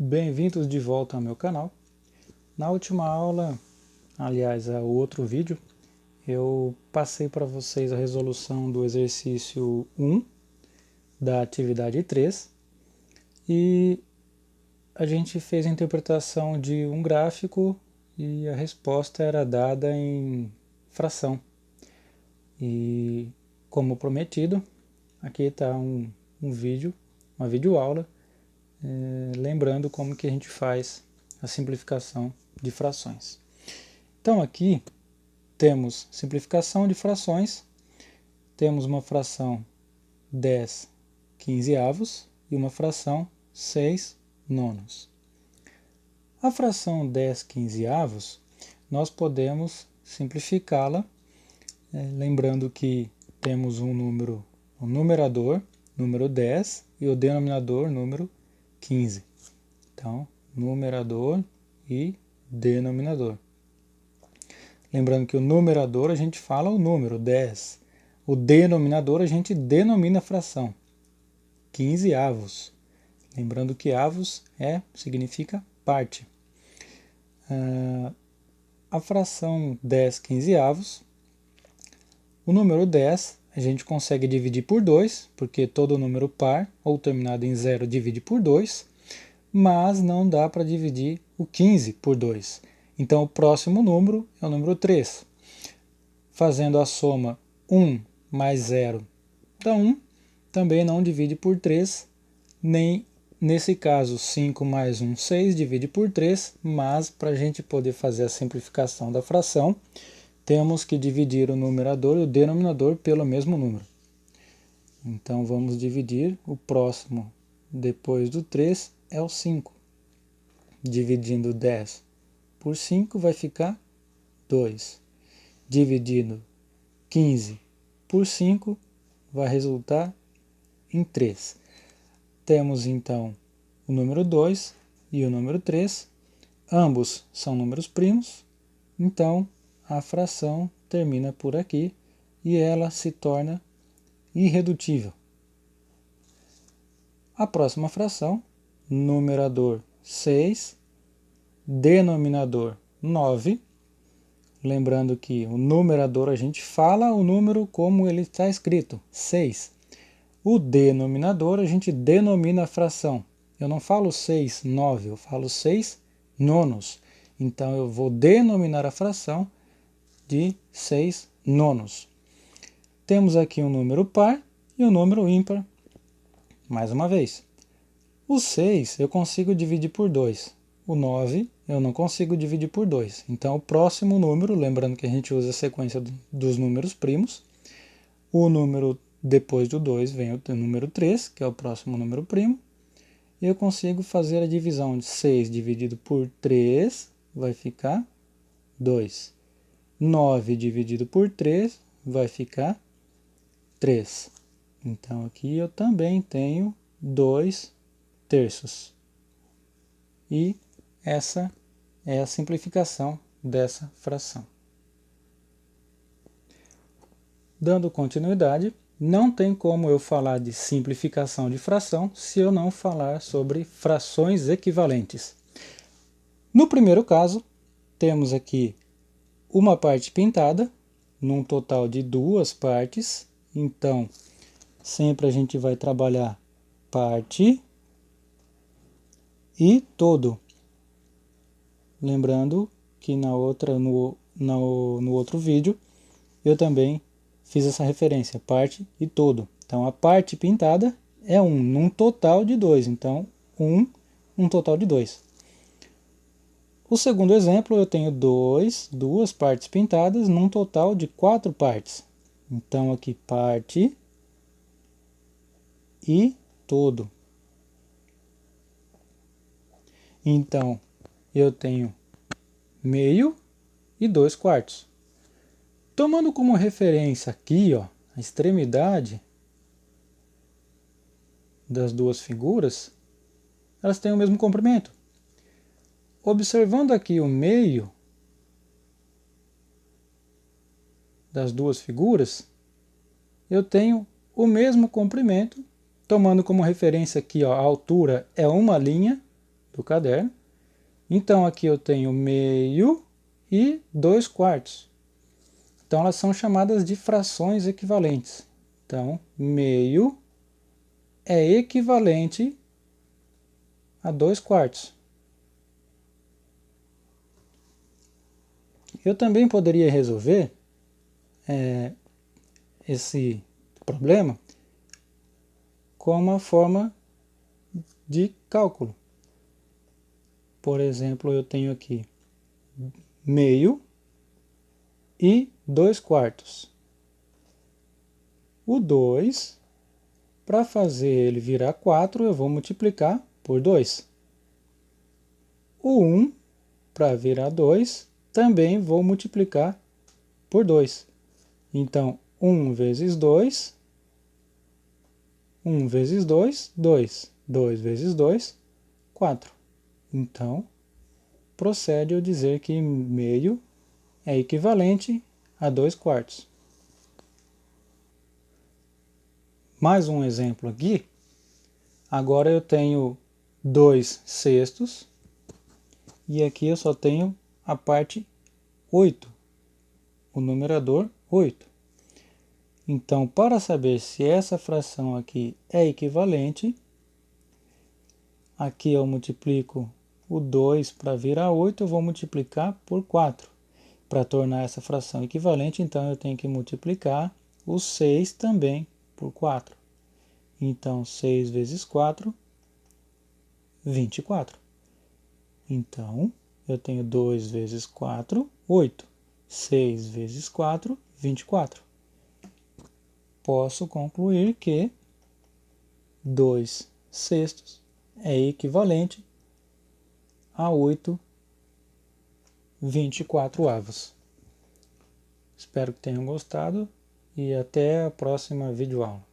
Bem-vindos de volta ao meu canal. Na última aula, aliás, o outro vídeo, eu passei para vocês a resolução do exercício 1 da atividade 3 e a gente fez a interpretação de um gráfico e a resposta era dada em fração. E, como prometido, aqui está um vídeo, uma videoaula, lembrando como que a gente faz a simplificação de frações. Então aqui temos simplificação de frações, temos uma fração 10/15 e uma fração 6/9. A fração 10/15 nós podemos simplificá-la, lembrando que temos um numerador, número 10, e o denominador, número 15. Então, numerador e denominador. Lembrando que o numerador a gente fala o número, 10. O denominador a gente denomina a fração, 15/15. Lembrando que avos significa parte. A fração 10/15, o número 10 a gente consegue dividir por 2, porque todo número par ou terminado em 0 divide por 2, mas não dá para dividir o 15 por 2. Então o próximo número é o número 3. Fazendo a soma 1 mais 0 dá 1, também não divide por 3, nem nesse caso 5 mais 1, 6, divide por 3, mas para a gente poder fazer a simplificação da fração, temos que dividir o numerador e o denominador pelo mesmo número. Então vamos dividir, o próximo depois do 3 é o 5. Dividindo 10 por 5 vai ficar 2. Dividindo 15 por 5 vai resultar em 3. Temos então o número 2 e o número 3. Ambos são números primos, então a fração termina por aqui e ela se torna irredutível. A próxima fração, numerador 6, denominador 9. Lembrando que o numerador a gente fala o número como ele está escrito, 6. O denominador a gente denomina a fração. Eu não falo 6/9, eu falo 6/9. Então eu vou denominar a fração de 6/9. Temos aqui um número par e um número ímpar. Mais uma vez, o 6 eu consigo dividir por 2. O 9 eu não consigo dividir por 2. Então o próximo número, lembrando que a gente usa a sequência dos números primos, o número depois do 2 vem o número 3, que é o próximo número primo, e eu consigo fazer a divisão de 6 dividido por 3, vai ficar 2. 9 dividido por 3 vai ficar 3. Então aqui eu também tenho 2/3. E essa é a simplificação dessa fração. Dando continuidade, não tem como eu falar de simplificação de fração se eu não falar sobre frações equivalentes. No primeiro caso, temos aqui uma parte pintada, num total de duas partes. Então, sempre a gente vai trabalhar parte e todo. Lembrando que no outro vídeo eu também fiz essa referência, parte e todo. Então a parte pintada é 1, num total de 2. Então 1, um total de 2. O segundo exemplo, eu tenho duas partes pintadas num total de 4 partes. Então aqui parte e todo. Então eu tenho meio e 2/4. Tomando como referência aqui, a extremidade das duas figuras, elas têm o mesmo comprimento. Observando aqui o meio das duas figuras, eu tenho o mesmo comprimento, tomando como referência aqui, a altura é uma linha do caderno. Então, aqui eu tenho meio e 2/4. Então, elas são chamadas de frações equivalentes. Então, meio é equivalente a 2/4. Eu também poderia resolver esse problema com uma forma de cálculo. Por exemplo, eu tenho aqui meio e 2/4. O 2, para fazer ele virar 4, eu vou multiplicar por 2. O 1, para virar 2, também vou multiplicar por 2. Então, 1 vezes 2, 1 vezes 2, 2. 2 vezes 2, 4. Então, procede eu dizer que meio é equivalente a 2/4. Mais um exemplo aqui. Agora eu tenho 2/6 e aqui eu só tenho a parte 8, o numerador 8. Então, para saber se essa fração aqui é equivalente, aqui eu multiplico o 2 para virar 8, eu vou multiplicar por 4. Para tornar essa fração equivalente, então eu tenho que multiplicar o 6 também por 4. Então, 6 vezes 4, 24. Então, eu tenho 2 vezes 4, 8. 6 vezes 4, 24. Posso concluir que 2/6 é equivalente a 8/24. Espero que tenham gostado e até a próxima videoaula.